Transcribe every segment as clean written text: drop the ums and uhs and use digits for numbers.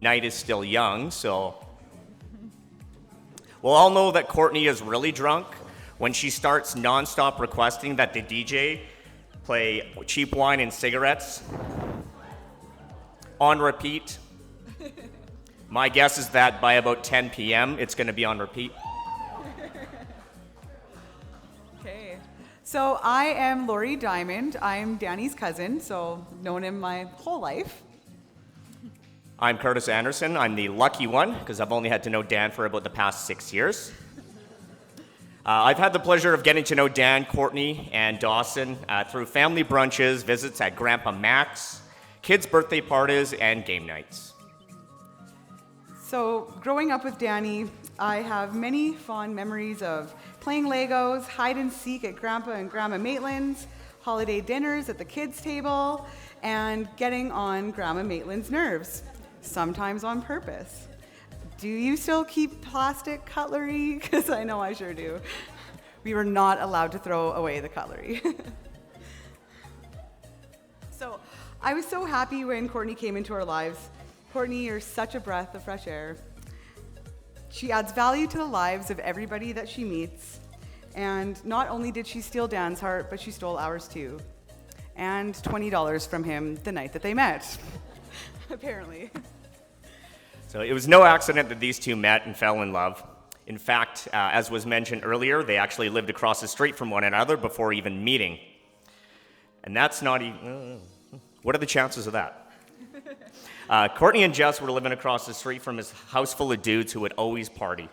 night is still young, so we'll all know that Courtney is really drunk when she starts nonstop requesting that the DJ play cheap wine and cigarettes on repeat. My guess is that by about 10 p.m., it's going to be on repeat. Okay. So I am Lori Diamond. I'm Danny's cousin, so known him my whole life. I'm Curtis Anderson. I'm the lucky one because I've only had to know Dan for about the past 6 years. I've had the pleasure of getting to know Dan, Courtney, and Dawson through family brunches, visits at Grandpa Mac's, kids' birthday parties, and game nights. So growing up with Danny, I have many fond memories of playing Legos, hide and seek at Grandpa and Grandma Maitland's, holiday dinners at the kids' table, and getting on Grandma Maitland's nerves, sometimes on purpose. Do you still keep plastic cutlery? Because I know I sure do. We were not allowed to throw away the cutlery. So I was so happy when Courtney came into our lives. Courtney, you're such a breath of fresh air. She adds value to the lives of everybody that she meets. And not only did she steal Dan's heart, but she stole ours too. And $20 from him the night that they met, apparently. So it was no accident that these two met and fell in love. In fact, as was mentioned earlier, they actually lived across the street from one another before even meeting. And that's not even... what are the chances of that? Courtney and Jess were living across the street from his house full of dudes who would always party.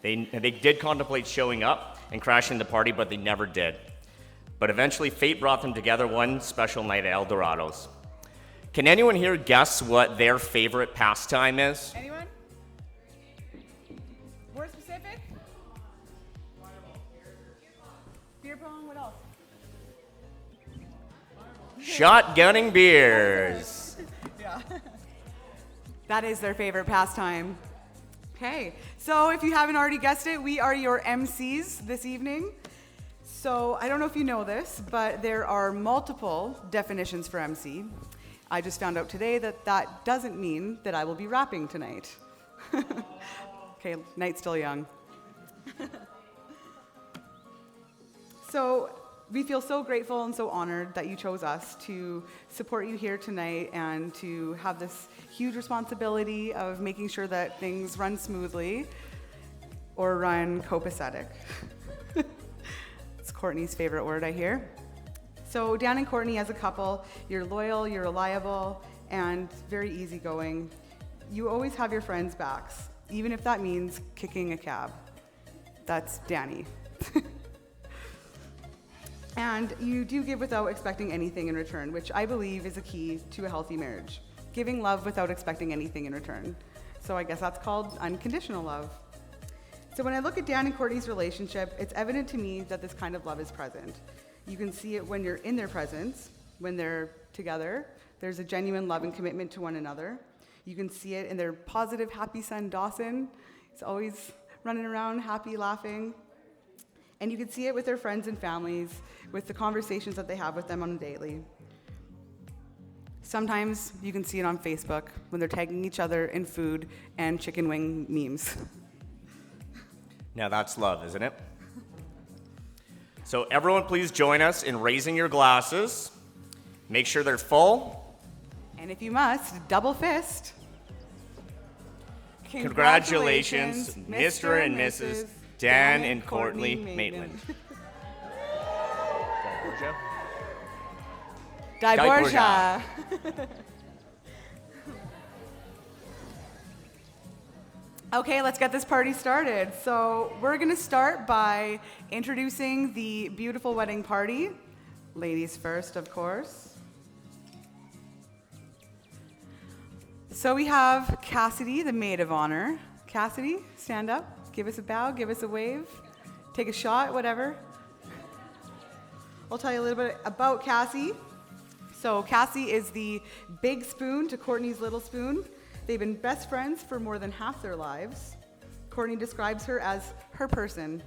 They did contemplate showing up and crashing the party, but they never did. But eventually, fate brought them together one special night at El Dorado's. Can anyone here guess what their favorite pastime is? Anyone? More specific? Beer pong, what else? Shotgunning beers. Yeah. That is their favorite pastime. Okay, so if you haven't already guessed it, we are your MCs this evening. So I don't know if you know this, but there are multiple definitions for MC. I just found out today that that doesn't mean that I will be rapping tonight. Okay, night's still young. So we feel so grateful and so honored that you chose us to support you here tonight and to have this huge responsibility of making sure that things run smoothly or run copacetic. It's Courtney's favorite word, I hear. So Dan and Courtney as a couple, you're loyal, you're reliable, and very easygoing. You always have your friends' backs, even if that means kicking a cab. That's Danny. And you do give without expecting anything in return, which I believe is a key to a healthy marriage. Giving love without expecting anything in return. So I guess that's called unconditional love. So when I look at Dan and Courtney's relationship, it's evident to me that this kind of love is present. You can see it when you're in their presence, when they're together. There's a genuine love and commitment to one another. You can see it in their positive, happy son, Dawson. He's always running around, happy, laughing. And you can see it with their friends and families, with the conversations that they have with them on a daily. Sometimes you can see it on Facebook when they're tagging each other in food and chicken wing memes. Now that's love, isn't it? So everyone please join us in raising your glasses. Make sure they're full. And if you must, double fist. Congratulations, Mr. and Mrs. Dan and Courtney Maitland. Borgia. Okay, let's get this party started. So we're gonna start by introducing the beautiful wedding party. Ladies first, of course. So we have Cassidy, the maid of honor. Cassidy, stand up. Give us a bow, give us a wave, take a shot, whatever. I'll tell you a little bit about Cassie. So Cassie is the big spoon to Courtney's little spoon. They've been best friends for more than half their lives. Courtney describes her as her person,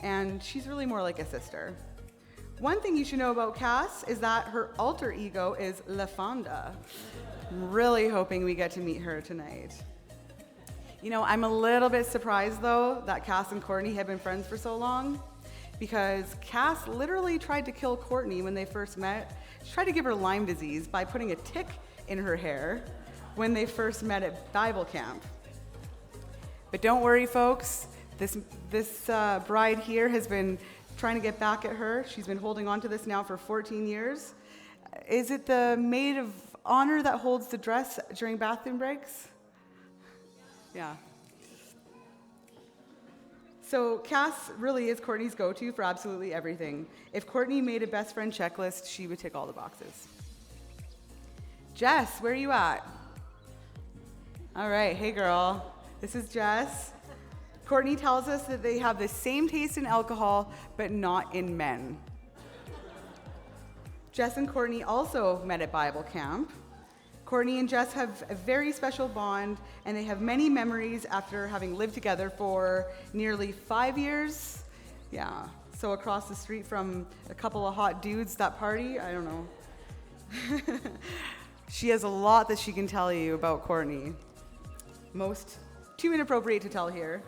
and she's really more like a sister. One thing you should know about Cass is that her alter ego is La Fonda. I'm really hoping we get to meet her tonight. You know, I'm a little bit surprised, though, that Cass and Courtney have been friends for so long, because Cass literally tried to kill Courtney when they first met. She tried to give her Lyme disease by putting a tick in her hair when they first met at Bible camp. But don't worry, folks. This bride here has been trying to get back at her. She's been holding on to this now for 14 years. Is it the maid of honor that holds the dress during bathroom breaks? Yeah. So Cass really is Courtney's go-to for absolutely everything. If Courtney made a best friend checklist, she would tick all the boxes. Jess, where are you at? All right, hey girl. This is Jess. Courtney tells us that they have the same taste in alcohol, but not in men. Jess and Courtney also met at Bible camp. Courtney and Jess have a very special bond, and they have many memories after having lived together for nearly 5 years. Yeah, so across the street from a couple of hot dudes that party, I don't know. She has a lot that she can tell you about Courtney. Most too inappropriate to tell here.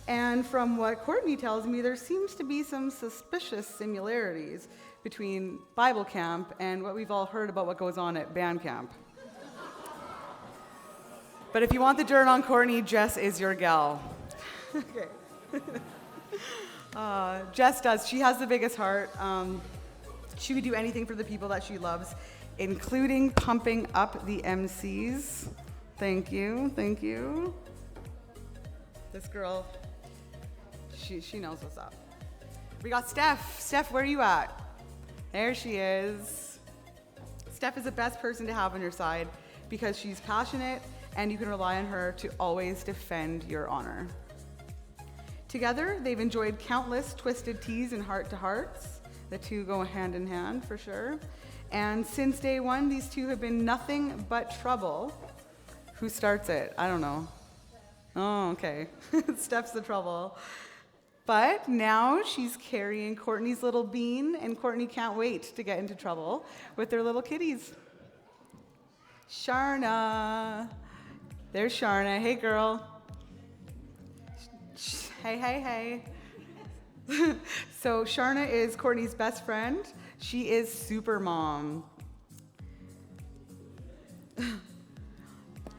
And from what Courtney tells me, there seems to be some suspicious similarities between Bible camp and what we've all heard about what goes on at band camp. But if you want the dirt on Courtney, Jess is your gal. Okay. Jess does. She has the biggest heart. She would do anything for the people that she loves, including pumping up the MCs. Thank you. Thank you. This girl, she knows what's up. We got Steph. Steph, where are you at? There she is. Steph is the best person to have on your side because she's passionate and you can rely on her to always defend your honor. Together, they've enjoyed countless twisted teas and heart-to-hearts. The two go hand in hand, for sure. And since day one, these two have been nothing but trouble. Who starts it? I don't know. Oh, okay. Steph's the trouble. But now she's carrying Courtney's little bean, and Courtney can't wait to get into trouble with their little kitties. Sharna. There's Sharna. Hey, girl. Hey, hey, hey. So Sharna is Courtney's best friend. She is super mom.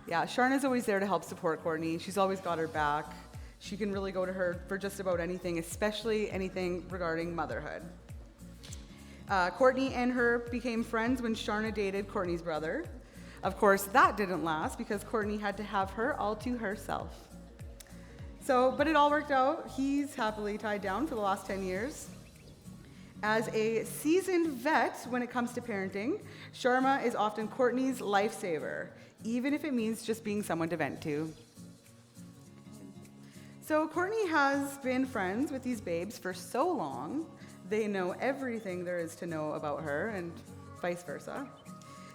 Yeah, Sharna's always there to help support Courtney. She's always got her back. She can really go to her for just about anything, especially anything regarding motherhood. Courtney and her became friends when Sharna dated Courtney's brother. Of course, that didn't last because Courtney had to have her all to herself. But it all worked out. He's happily tied down for the last 10 years. As a seasoned vet when it comes to parenting, Sharma is often Courtney's lifesaver, even if it means just being someone to vent to. So Courtney has been friends with these babes for so long, they know everything there is to know about her and vice versa.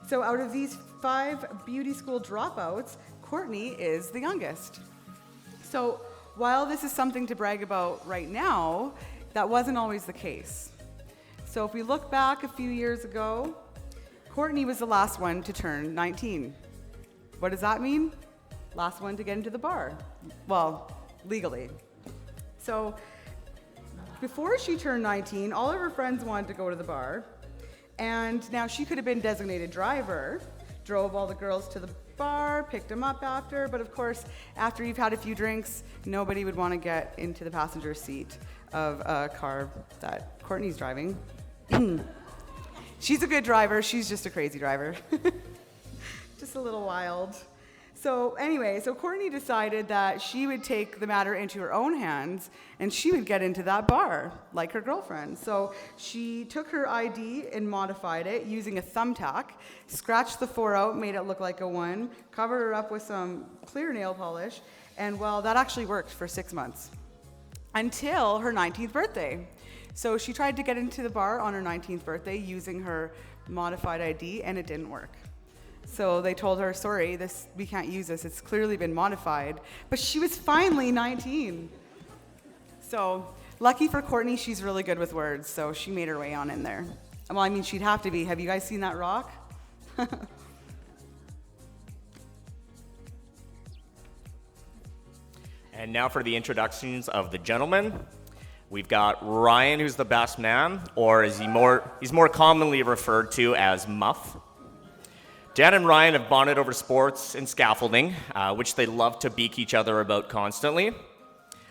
So out of these 5 beauty school dropouts, Courtney is the youngest. So while this is something to brag about right now, that wasn't always the case. So if we look back a few years ago, Courtney was the last one to turn 19. What does that mean? Last one to get into the bar. Well, legally. So before she turned 19, all of her friends wanted to go to the bar. And now she could have been designated driver, drove all the girls to the bar, picked them up after. But of course, after you've had a few drinks, nobody would want to get into the passenger seat of a car that Courtney's driving. She's a good driver. She's just a crazy driver. Just a little wild. So anyway, Courtney decided that she would take the matter into her own hands and she would get into that bar like her girlfriend. So she took her ID and modified it using a thumbtack, scratched the 4 out, made it look like a 1, covered her up with some clear nail polish, and well, that actually worked for 6 months until her 19th birthday. So she tried to get into the bar on her 19th birthday using her modified ID and it didn't work. So they told her, sorry, we can't use this. It's clearly been modified. But she was finally 19. So lucky for Courtney, she's really good with words. So she made her way on in there. Well, I mean, she'd have to be. Have you guys seen that rock? And now for the introductions of the gentlemen. We've got Ryan, who's the best man, or he's more commonly referred to as Muff. Dan and Ryan have bonded over sports and scaffolding, which they love to beak each other about constantly.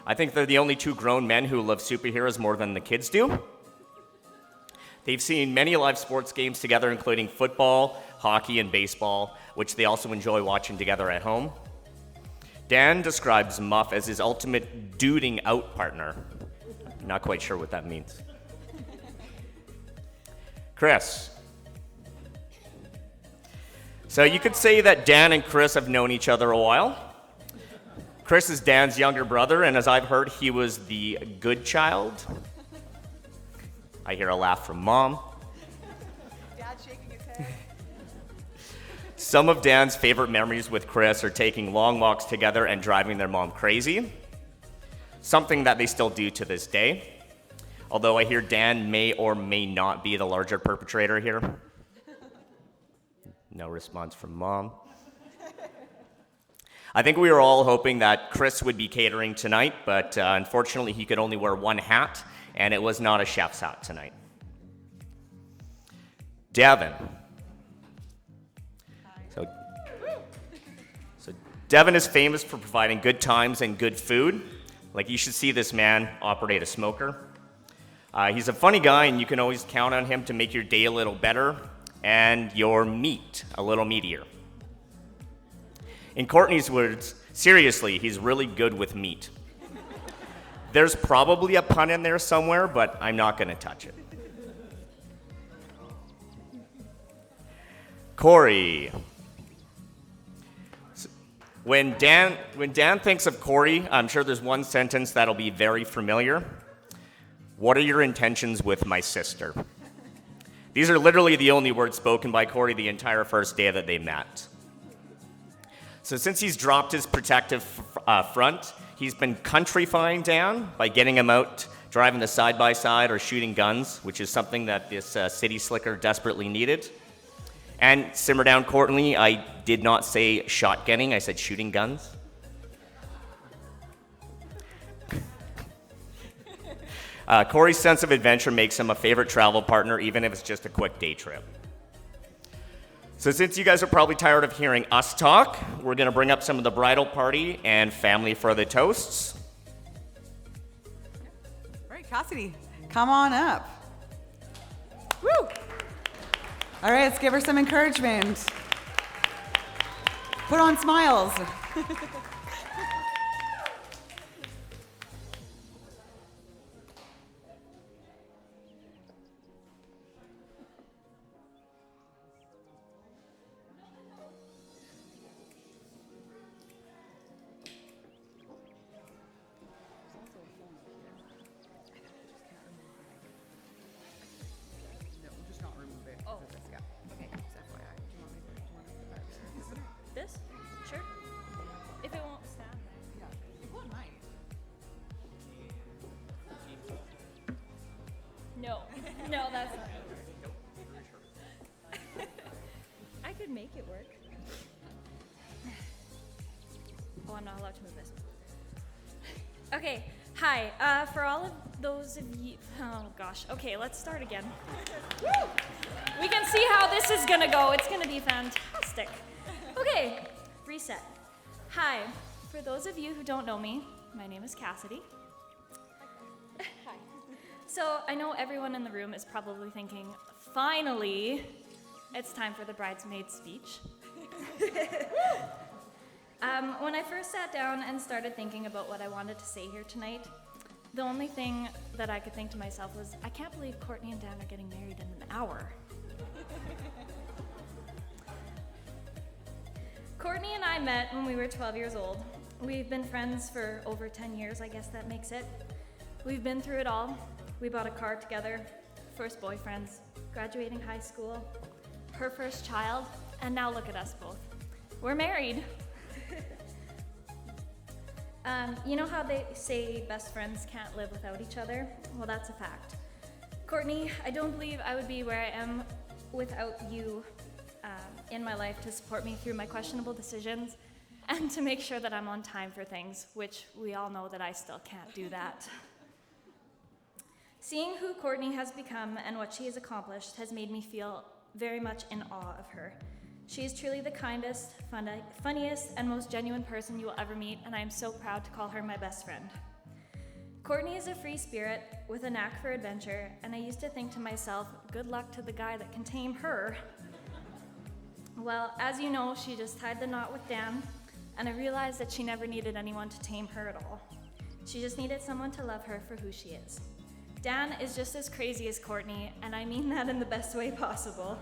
I think they're the only two grown men who love superheroes more than the kids do. They've seen many live sports games together, including football, hockey, and baseball, which they also enjoy watching together at home. Dan describes Muff as his ultimate duding out partner. Not quite sure what that means. Chris. So you could say that Dan and Chris have known each other a while. Chris is Dan's younger brother, and as I've heard, he was the good child. I hear a laugh from Mom. Dad shaking his head. Some of Dan's favorite memories with Chris are taking long walks together and driving their mom crazy, something that they still do to this day. Although I hear Dan may or may not be the larger perpetrator here. No response from Mom. I think we were all hoping that Chris would be catering tonight, but unfortunately he could only wear one hat, and it was not a chef's hat tonight. Devin. So Devin is famous for providing good times and good food. Like, you should see this man operate a smoker. He's a funny guy, and you can always count on him to make your day a little better and your meat a little meatier. In Courtney's words, seriously, he's really good with meat. There's probably a pun in there somewhere, but I'm not going to touch it. Corey. When Dan thinks of Corey, I'm sure there's one sentence that'll be very familiar. What are your intentions with my sister? These are literally the only words spoken by Corey the entire first day that they met. So since he's dropped his protective front, he's been countryfying Dan by getting him out driving the side-by-side or shooting guns, which is something that this city slicker desperately needed. And simmer down, Courtney, I did not say shotgunning, I said shooting guns. Corey's sense of adventure makes him a favorite travel partner, even if it's just a quick day trip. So since you guys are probably tired of hearing us talk, we're going to bring up some of the bridal party and family for the toasts. All right, Cassidy, come on up. Woo! All right, let's give her some encouragement. Put on smiles. This? Sure. If it won't stand. Yeah, it won't might. No. No, that's not. I could make it work. Oh, I'm not allowed to move this. Okay. Hi. For all of those of you, oh gosh. Okay, let's start again. Woo! We can see how this is gonna go. It's gonna be fantastic. Okay, reset. Hi, for those of you who don't know me, my name is Cassidy. Hi. So I know everyone in the room is probably thinking, finally, it's time for the bridesmaid speech. When I first sat down and started thinking about what I wanted to say here tonight, the only thing that I could think to myself was, I can't believe Courtney and Dan are getting married in an hour. Courtney and I met when we were 12 years old. We've been friends for over 10 years, I guess that makes it. We've been through it all. We bought a car together, first boyfriends, graduating high school, her first child, and now look at us both. We're married. You know how they say best friends can't live without each other? Well, that's a fact. Courtney, I don't believe I would be where I am without you in my life to support me through my questionable decisions and and to make sure that I'm on time for things, which we all know that I still can't do that. Seeing who Courtney has become and what she has accomplished has made me feel very much in awe of her. She is truly the kindest, funniest, and most genuine person you will ever meet, and I am so proud to call her my best friend. Courtney is a free spirit with a knack for adventure, and I used to think to myself, good luck to the guy that can tame her. Well, as you know, she just tied the knot with Dan, and I realized that she never needed anyone to tame her at all. She just needed someone to love her for who she is. Dan is just as crazy as Courtney, and I mean that in the best way possible.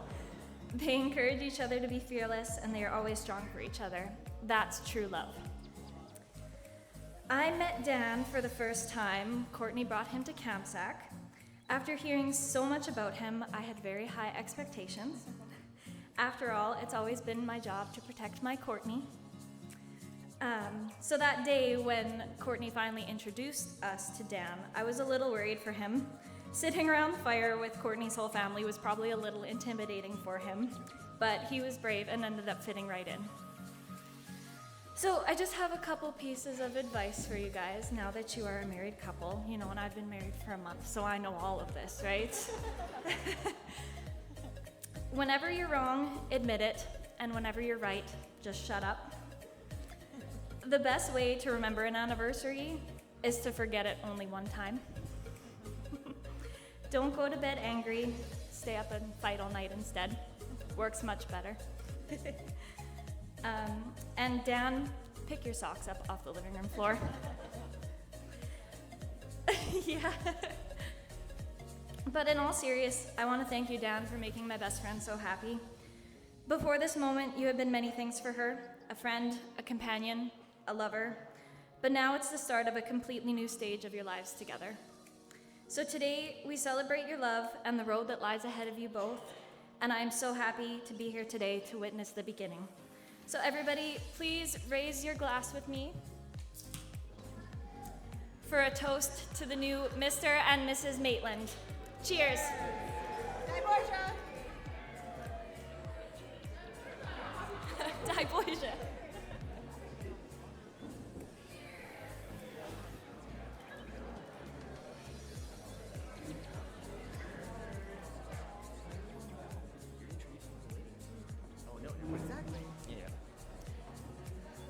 They encourage each other to be fearless, and they are always strong for each other. That's true love. I met Dan for the first time. Courtney brought him to Kamsack. After hearing so much about him, I had very high expectations. After all, it's always been my job to protect my Courtney. So that day when Courtney finally introduced us to Dan, I was a little worried for him. Sitting around the fire with Courtney's whole family was probably a little intimidating for him, but he was brave and ended up fitting right in. So I just have a couple pieces of advice for you guys now that you are a married couple, and I've been married for a month, so I know all of this, right? Whenever you're wrong, admit it, and whenever you're right, just shut up. The best way to remember an anniversary is to forget it only one time. Don't go to bed angry, stay up and fight all night instead. Works much better. And Dan, pick your socks up off the living room floor. Yeah. But in all seriousness, I want to thank you, Dan, for making my best friend so happy. Before this moment, you have been many things for her: a friend, a companion, a lover. But now it's the start of a completely new stage of your lives together. So today, we celebrate your love and the road that lies ahead of you both, and I am so happy to be here today to witness the beginning. So everybody, please raise your glass with me for a toast to the new Mr. and Mrs. Maitland. Cheers. Hi, Portia. Die Boyja. Exactly.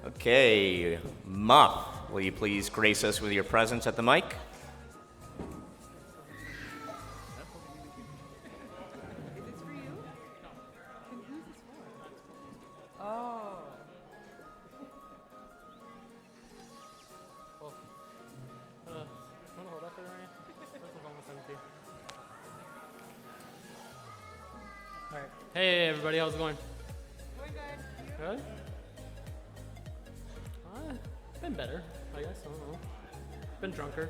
Okay, Muff, will you please grace us with your presence at the mic? Is this for you? And who's this for? Oh. Wanna hold up for a minute? This is almost empty. Alright. Hey everybody, how's it going? Going good. Good? Been better, I guess. I don't know. Been drunker.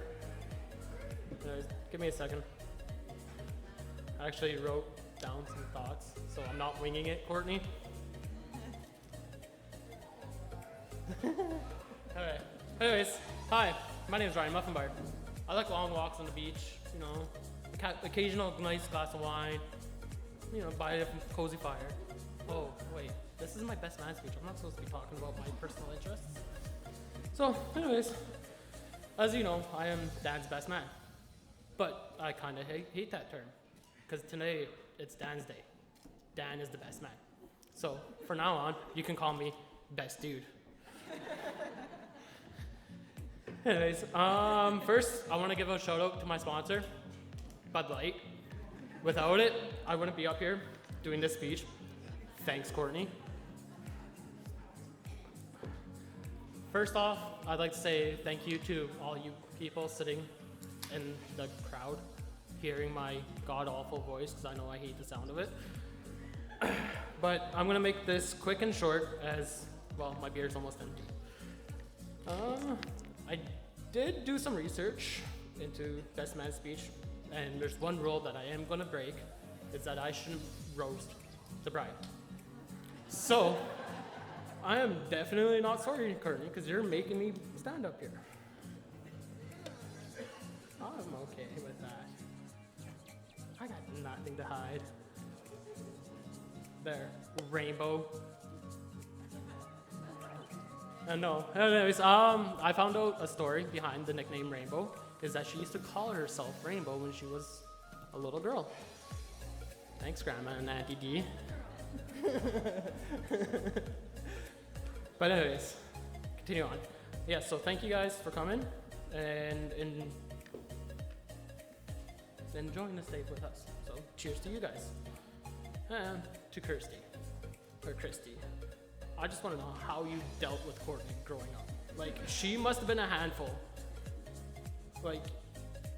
Anyways, give me a second. I actually wrote down some thoughts, so I'm not winging it, Courtney. Alright. Anyways, hi. My name is Ryan Muffinbar. I like long walks on the beach, occasional nice glass of wine, by a cozy fire. Oh, wait. This is my best man speech. I'm not supposed to be talking about my personal interests. So, anyways, as you know, I am Dan's best man. But I kind of hate that term, because today it's Dan's day. Dan is the best man. So, for now on, you can call me best dude. Anyways, first, I want to give a shout out to my sponsor, Bud Light. Without it, I wouldn't be up here doing this speech. Thanks, Courtney. First off, I'd like to say thank you to all you people sitting in the crowd, hearing my god-awful voice, because I know I hate the sound of it. But I'm gonna make this quick and short, as, well, my beer's almost empty. I did do some research into best man speech, and there's one rule that I am gonna break, is that I shouldn't roast the bride. So, I am definitely not sorry, Courtney, because you're making me stand up here. I'm okay with that. I got nothing to hide. There, rainbow. No. Anyways, I found out a story behind the nickname Rainbow is that she used to call herself Rainbow when she was a little girl. Thanks, Grandma and Auntie D. But anyways, continue on. Yeah, so thank you guys for coming and enjoying this day with us. So cheers to you guys. And to Kirsty, or Christy. I just want to know how you dealt with Courtney growing up. Like, she must have been a handful. Like,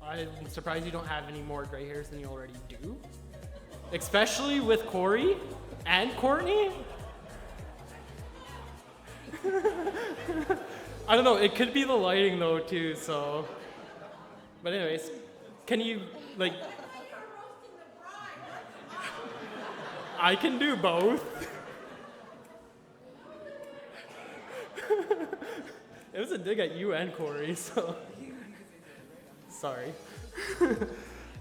I'm surprised you don't have any more gray hairs than you already do. Especially with Corey and Courtney. I don't know, it could be the lighting though too, so. But anyways, can you, like. I can do both. It was a dig at you and Corey, so. Sorry.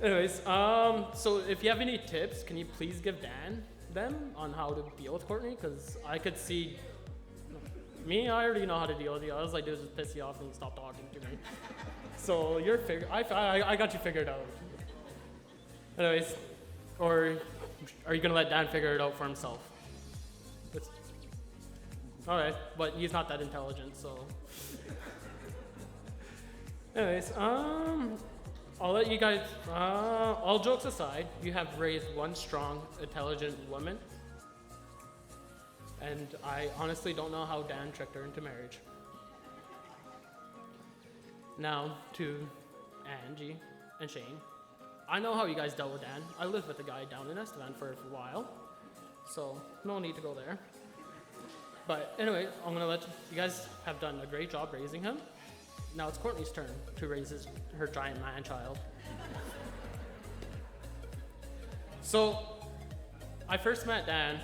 Anyways, so if you have any tips, can you please give Dan them on how to deal with Courtney? Because I could see, me, I already know how to deal with you. All I do is just piss you off and you stop talking to me. So you're I got you figured out. Anyways, or are you gonna let Dan figure it out for himself? All right, but he's not that intelligent, so. Anyways, I'll let you guys, all jokes aside, you have raised one strong, intelligent woman. And I honestly don't know how Dan tricked her into marriage. Now to Angie and Shane. I know how you guys dealt with Dan. I lived with a guy down in Estevan for a while, so no need to go there. But anyway, I'm gonna let you guys have done a great job raising him. Now it's Courtney's turn to raise her giant man-child. So, I first met Dan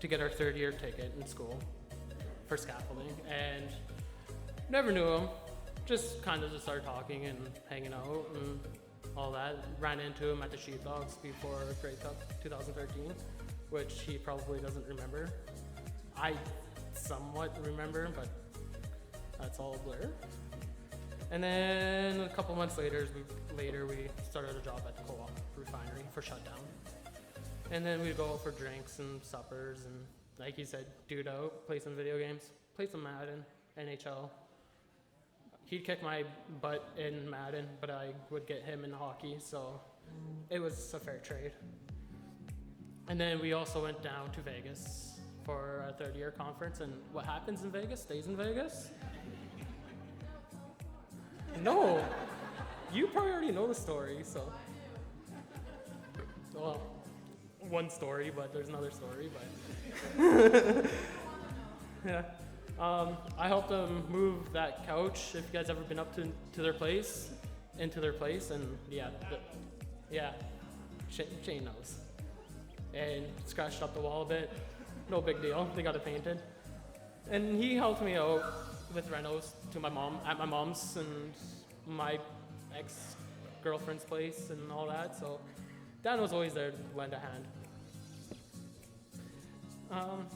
to get our third-year ticket in school for scaffolding, and never knew him. Just kind of just started talking and hanging out and all that. Ran into him at the Sheepdogs before Grey Cup 2013, which he probably doesn't remember. I somewhat remember, but that's all a blur. And then a couple months later, we started a job at the co-op refinery for shutdown. And then we'd go out for drinks and suppers and, like he said, dude out, play some video games, play some Madden, NHL. He'd kick my butt in Madden, but I would get him in hockey, so it was a fair trade. And then we also went down to Vegas for our third-year conference, and what happens in Vegas stays in Vegas. No, you probably already know the story, so. Well, one story, but there's another story, but. Yeah. I helped them move that couch, if you guys ever been up to their place, into their place, and yeah, Shane knows. And scratched up the wall a bit. No big deal, they got it painted. And he helped me out with renos to my mom, at my mom's and my ex-girlfriend's place and all that, so Dan was always there to lend a hand.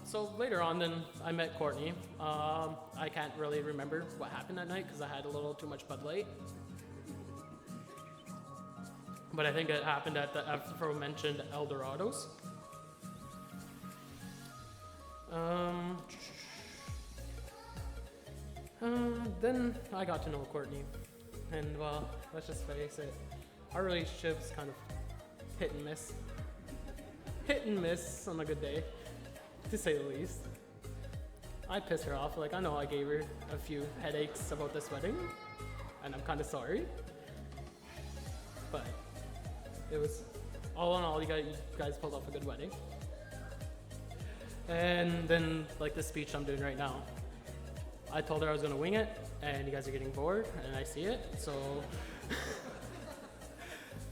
So later on then I met Courtney. I can't really remember what happened that night because I had a little too much Bud Light. But I think it happened at the aforementioned Eldorados. Then I got to know Courtney, and well, let's just face it, our relationship's kind of hit and miss. Hit and miss on a good day, to say the least. I pissed her off, like I know I gave her a few headaches about this wedding, and I'm kind of sorry. But it was, all in all, you guys pulled off a good wedding. And then, like the speech I'm doing right now, I told her I was gonna wing it, and you guys are getting bored, and I see it, so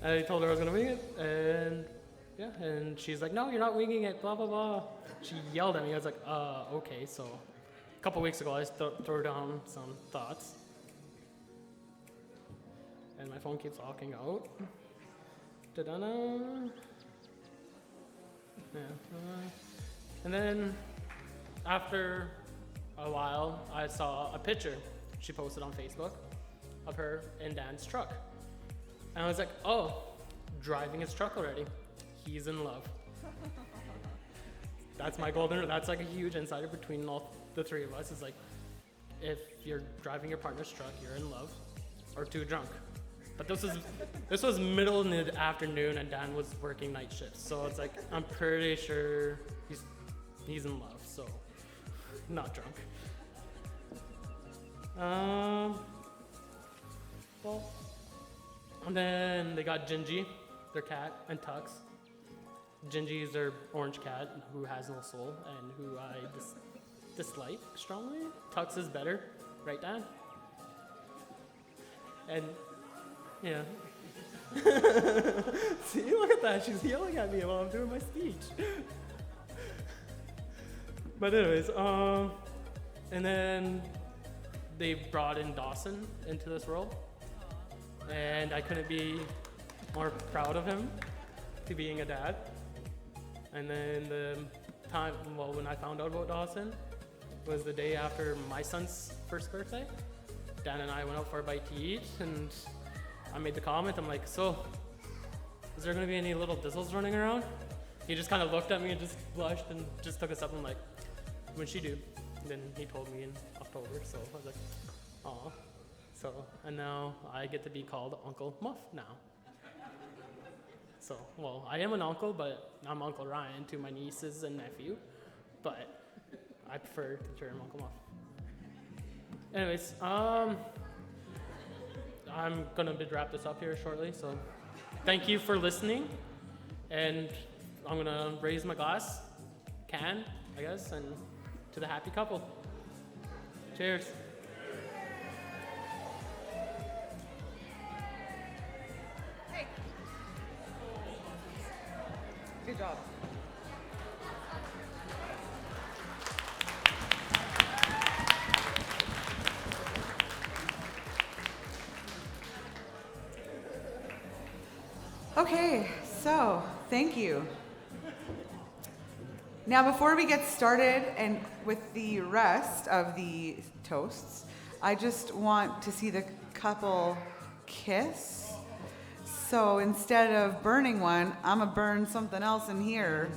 I told her I was gonna wing it, and yeah, and she's like, no, you're not winging it, blah, blah, blah. She yelled at me, I was like, okay, so a couple weeks ago, I threw down some thoughts, and my phone keeps walking out. Da-da-da. Yeah. And then after a while, I saw a picture she posted on Facebook of her in Dan's truck. And I was like, oh, driving his truck already. He's in love. That's my golden, that's like a huge insider between all the three of us. Is like, if you're driving your partner's truck, you're in love or too drunk. But this was middle in the afternoon and Dan was working night shifts. So it's like, I'm pretty sure he's in love, so not drunk. Well, and then they got Gingy, their cat, and Tux. Gingy is their orange cat who has no soul and who I dislike strongly. Tux is better, right, Dan? And yeah. See, look at that. She's yelling at me while I'm doing my speech. But anyways, and then they brought in Dawson into this world, and I couldn't be more proud of him to being a dad. And then the time, well, when I found out about Dawson was the day after my son's first birthday. Dan and I went out for a bite to eat, and I made the comment, I'm like, so, is there gonna be any little dizzles running around? He just kind of looked at me and just blushed and just took a sip. I'm like, when'd she do? And then he told me in October, so I was like, aw. So, and now I get to be called Uncle Muff now. So, well, I am an uncle, but I'm Uncle Ryan to my nieces and nephew, but I prefer the term Uncle Muff. Anyways, I'm gonna wrap this up here shortly, so thank you for listening, and I'm gonna raise my glass, I guess, and to the happy couple. Cheers. Hey. Good job. Okay, so thank you. Now, before we get started and with the rest of the toasts, I just want to see the couple kiss. So instead of burning one, I'm gonna burn something else in here,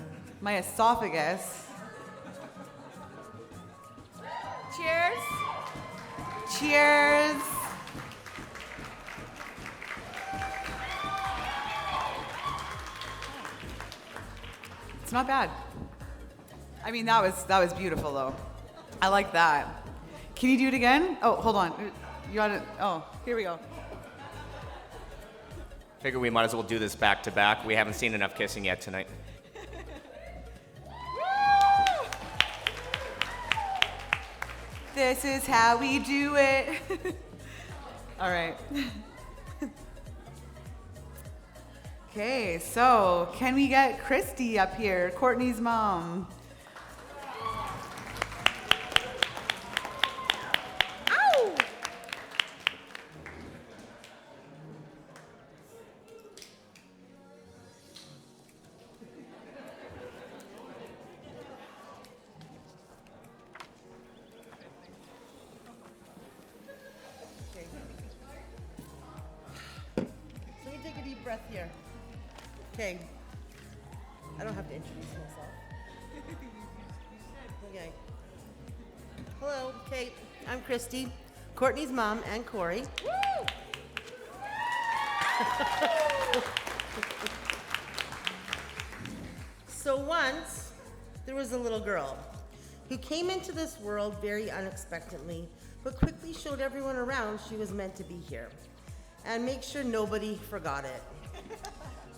my esophagus. Cheers. Cheers. It's not bad. I mean, that was beautiful though. I like that. Can you do it again? Oh, hold on. You gotta, oh, here we go. Figure we might as well do this back to back. We haven't seen enough kissing yet tonight. This is how we do it. All right. Okay, so can we get Christy up here, Courtney's mom? Ow! Okay. So let me take a deep breath here. Okay. I don't have to introduce myself. Okay. Hello. Okay. I'm Christy, Courtney's mom, and Corey. Woo! So once there was a little girl who came into this world very unexpectedly, but quickly showed everyone around she was meant to be here and make sure nobody forgot it.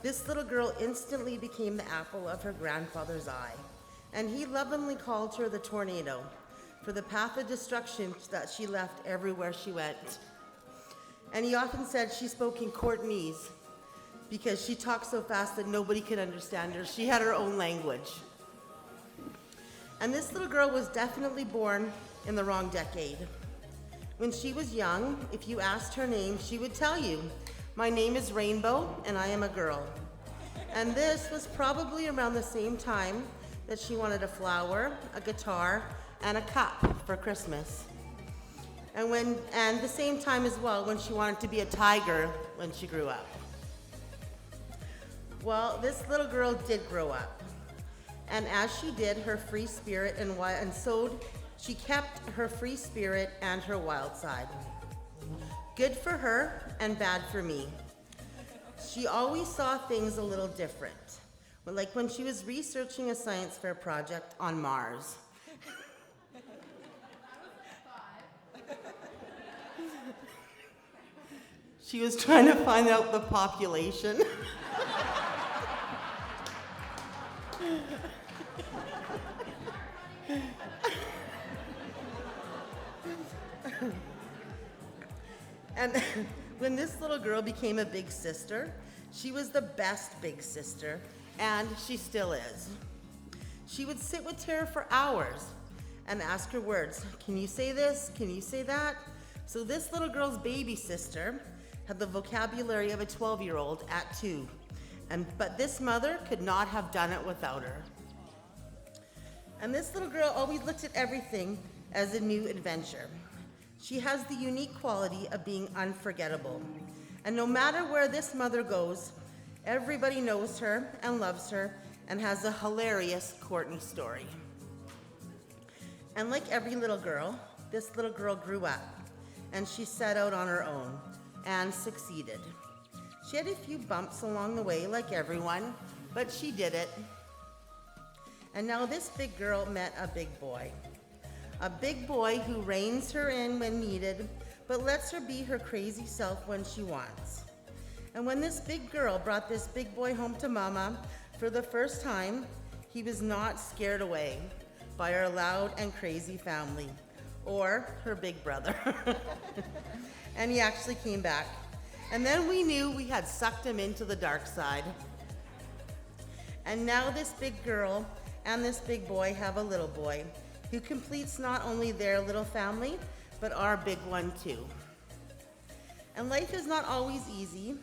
This little girl instantly became the apple of her grandfather's eye, and he lovingly called her the tornado for the path of destruction that she left everywhere she went. And he often said she spoke in Courtney's because she talked so fast that nobody could understand her. She had her own language. And this little girl was definitely born in the wrong decade. When she was young, if you asked her name, she would tell you, "My name is Rainbow, and I am a girl." And this was probably around the same time that she wanted a flower, a guitar, and a cup for Christmas. And the same time as well when she wanted to be a tiger when she grew up. Well, this little girl did grow up. And as she did, her free spirit and so she kept her free spirit and her wild side. Good for her and bad for me. She always saw things a little different. Like when she was researching a science fair project on Mars. She was trying to find out the population. And when this little girl became a big sister, she was the best big sister, and she still is. She would sit with Tara for hours and ask her words. Can you say this? Can you say that? So this little girl's baby sister had the vocabulary of a 12-year-old at 2. But this mother could not have done it without her. And this little girl always looked at everything as a new adventure. She has the unique quality of being unforgettable. And no matter where this mother goes, everybody knows her and loves her and has a hilarious Courtney story. And like every little girl, this little girl grew up and she set out on her own and succeeded. She had a few bumps along the way like everyone, but she did it. And now this big girl met a big boy. A big boy who reins her in when needed, but lets her be her crazy self when she wants. And when this big girl brought this big boy home to Mama for the first time, he was not scared away by our loud and crazy family, or her big brother. And he actually came back. And then we knew we had sucked him into the dark side. And now this big girl and this big boy have a little boy who completes not only their little family, but our big one too. And life is not always easy.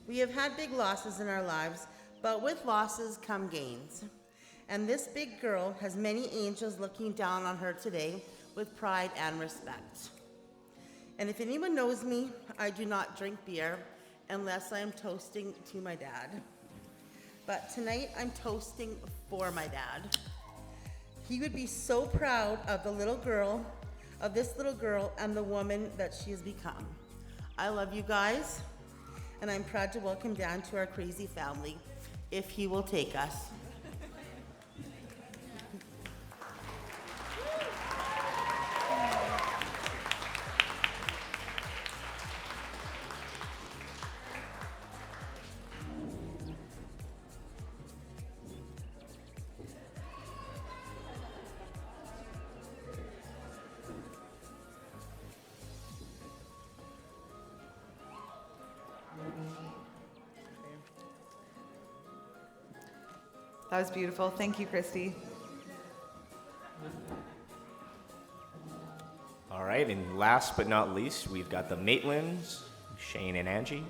We have had big losses in our lives, but with losses come gains. And this big girl has many angels looking down on her today with pride and respect. And if anyone knows me, I do not drink beer unless I am toasting to my dad. But tonight I'm toasting for my dad. He would be so proud of the little girl, of this little girl and the woman that she has become. I love you guys, and I'm proud to welcome Dan to our crazy family, if he will take us. That was beautiful. Thank you, Christy. All right, and last but not least, we've got the Maitlands, Shane and Angie.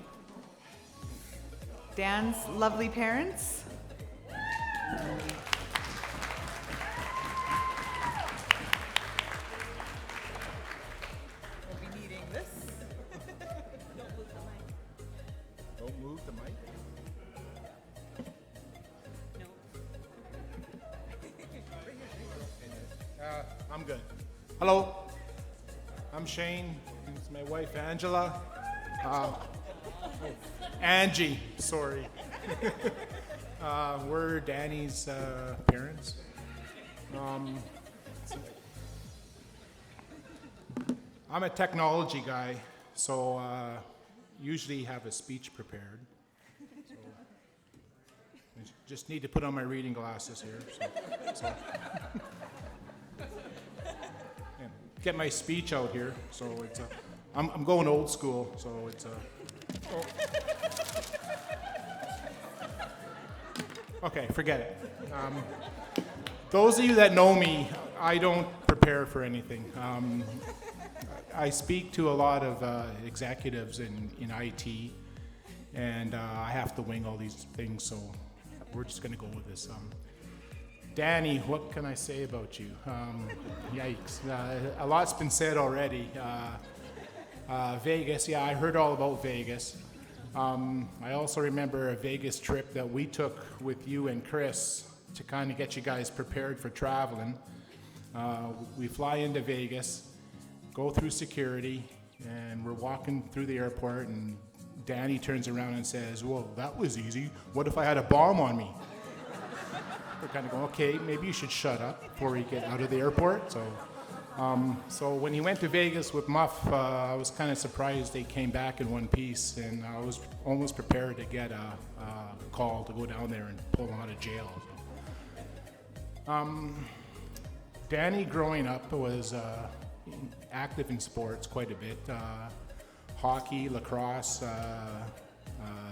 Dan's lovely parents. We'll be needing this. Don't move the mic. I'm good. Hello, I'm Shane. This is my wife, Angela. Angie, sorry. We're Danny's parents. I'm a technology guy, so usually have a speech prepared. So I just need to put on my reading glasses here. So. Get my speech out here, so it's I'm going old school, so it's okay, forget it. Those of you that know me, I don't prepare for anything. I speak to a lot of executives in IT, and I have to wing all these things, so we're just going to go with this. Danny, what can I say about you? Yikes. A lot's been said already. Vegas, yeah, I heard all about Vegas. I also remember a Vegas trip that we took with you and Chris to kind of get you guys prepared for traveling. We fly into Vegas, go through security, and we're walking through the airport, and Danny turns around and says, "Well, that was easy. What if I had a bomb on me?" We're kind of going, okay, maybe you should shut up before we get out of the airport. So when he went to Vegas with Muff, I was kind of surprised they came back in one piece, and I was almost prepared to get a call to go down there and pull him out of jail. Danny, growing up, was active in sports quite a bit. Hockey, lacrosse,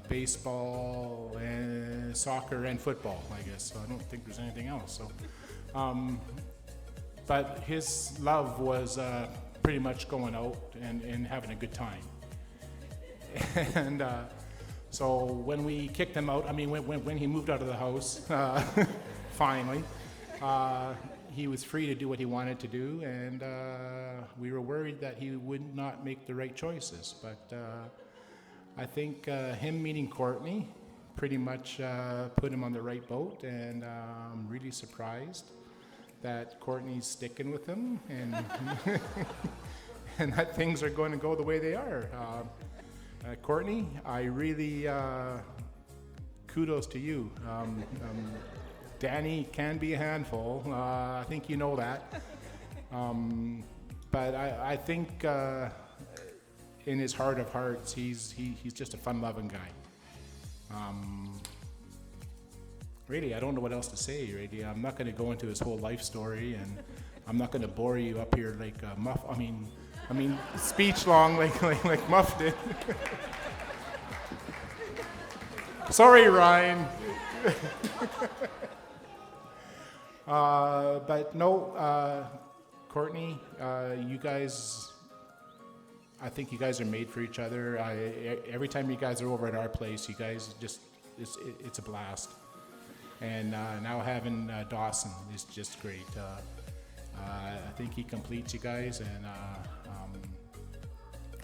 baseball, and soccer, and football, I guess. So I don't think there's anything else. So, but his love was pretty much going out and having a good time. And so when we kicked him out, I mean, when he moved out of the house, finally, he was free to do what he wanted to do, and we were worried that he would not make the right choices. But I think him meeting Courtney pretty much put him on the right boat, and I'm really surprised that Courtney's sticking with him, and and that things are going to go the way they are. Courtney, I really kudos to you. Danny can be a handful. I think you know that. But I think in his heart of hearts, he's just a fun-loving guy. Really, I don't know what else to say, really. I'm not going to go into his whole life story, and I'm not going to bore you up here like Muff. I mean, speech long like Muff did. Sorry, Ryan. But no, Courtney, you guys, I think you guys are made for each other. Every time you guys are over at our place, you guys just, it's a blast. And now having Dawson is just great. I think he completes you guys, and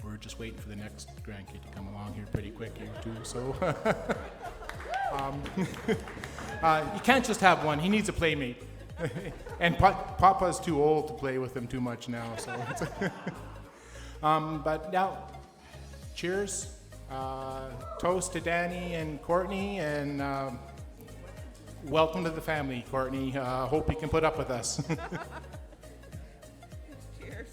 we're just waiting for the next grandkid to come along here pretty quick here too. So you can't just have one. He needs a playmate. And Papa's too old to play with him too much now. So, but now, cheers, toast to Danny and Courtney, and welcome to the family, Courtney. Hope you can put up with us. Cheers.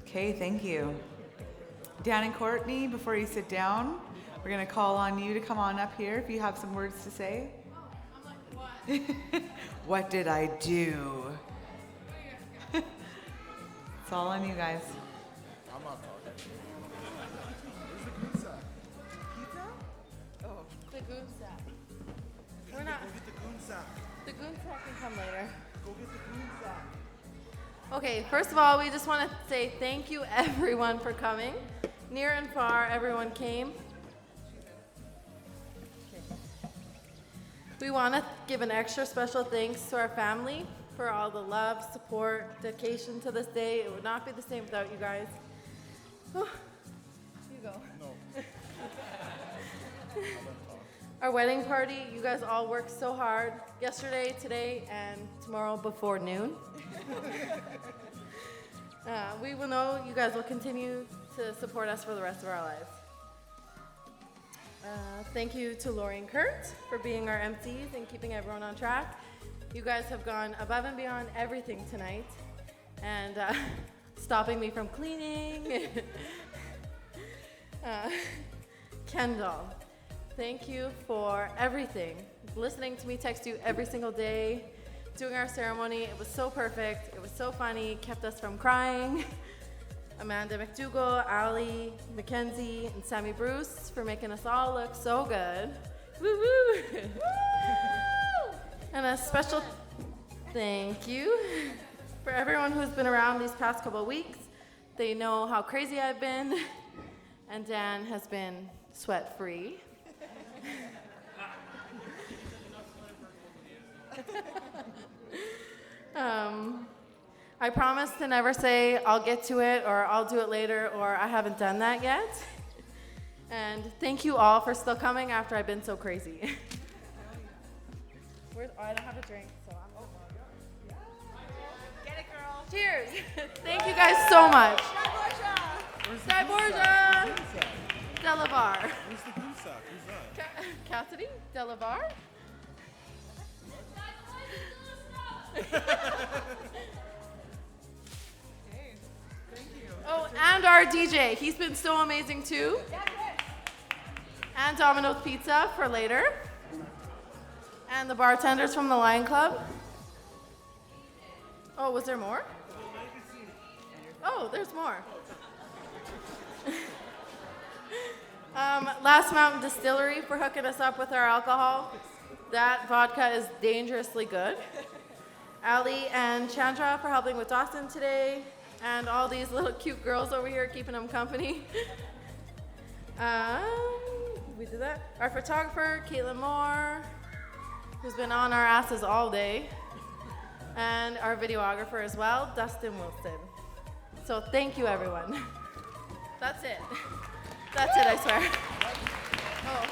Okay, thank you. Dan and Courtney, before you sit down, we're going to call on you to come on up here if you have some words to say. Oh, I'm like, what? What did I do? It's all on you guys. I'm not talking. Where's the goon sack? Pizza? Oh, the goon sack. We're not. Go get the goon sack. The goon sack can come later. Go get the goon sack. Okay, first of all, we just want to say thank you everyone for coming. Near and far, everyone came. We want to give an extra special thanks to our family for all the love, support, dedication to this day. It would not be the same without you guys. Oh, you go. No. Our wedding party, you guys all worked so hard yesterday, today, and tomorrow before noon. We will know you guys will continue to support us for the rest of our lives. Thank you to Lori and Kurt for being our MCs and keeping everyone on track. You guys have gone above and beyond everything tonight, and stopping me from cleaning. Kendall, thank you for everything. Listening to me text you every single day. Doing our ceremony, it was so perfect. It was so funny, kept us from crying. Amanda McDougall, Ali, Mackenzie, and Sammy Bruce for making us all look so good. Woo woo! And a special thank you for everyone who's been around these past couple of weeks. They know how crazy I've been, and Dan has been sweat-free. I promise to never say I'll get to it or I'll do it later or I haven't done that yet. And thank you all for still coming after I've been so crazy. I don't have a drink, so I'm Get it, girl. Cheers. Thank you guys so much. Sky Borgia. Delavar. Where's the goose up? Who's that? Cassidy? Delavar? Oh, and our DJ. He's been so amazing too. And Domino's Pizza for later. And the bartenders from the Lion Club. Oh, was there more? Oh, there's more. Last Mountain Distillery for hooking us up with our alcohol. That vodka is dangerously good. Ali and Chandra for helping with Dawson today. And all these little cute girls over here keeping them company. We did that. Our photographer, Caitlin Moore, who's been on our asses all day. And our videographer as well, Dustin Wilson. So thank you, everyone. That's it. That's it, I swear. Oh.